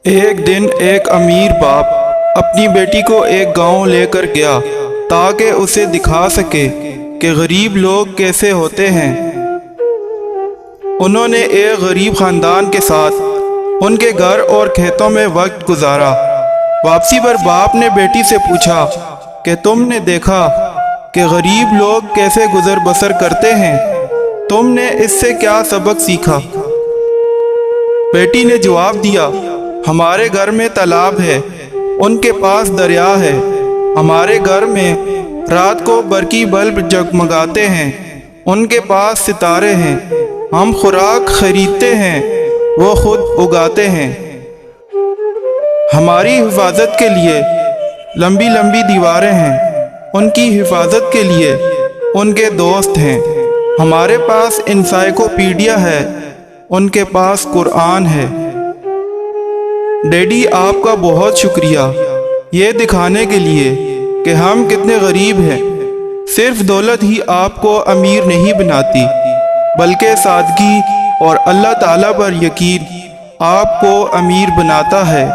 ایک دن ایک امیر باپ اپنی بیٹی کو ایک گاؤں لے کر گیا تاکہ اسے دکھا سکے کہ غریب لوگ کیسے ہوتے ہیں۔ انہوں نے ایک غریب خاندان کے ساتھ ان کے گھر اور کھیتوں میں وقت گزارا۔ واپسی پر باپ نے بیٹی سے پوچھا کہ تم نے دیکھا کہ غریب لوگ کیسے گزر بسر کرتے ہیں، تم نے اس سے کیا سبق سیکھا؟ بیٹی نے جواب دیا، ہمارے گھر میں تالاب ہے، ان کے پاس دریا ہے، ہمارے گھر میں رات کو برقی بلب جگمگاتے ہیں، ان کے پاس ستارے ہیں، ہم خوراک خریدتے ہیں، وہ خود اگاتے ہیں، ہماری حفاظت کے لیے لمبی لمبی دیواریں ہیں، ان کی حفاظت کے لیے ان کے دوست ہیں، ہمارے پاس انسائکلوپیڈیا ہے، ان کے پاس قرآن ہے۔ ڈیڈی آپ کا بہت شکریہ، یہ دکھانے کے لیے کہ ہم کتنے غریب ہیں۔ صرف دولت ہی آپ کو امیر نہیں بناتی، بلکہ سادگی اور اللہ تعالیٰ پر یقین آپ کو امیر بناتا ہے۔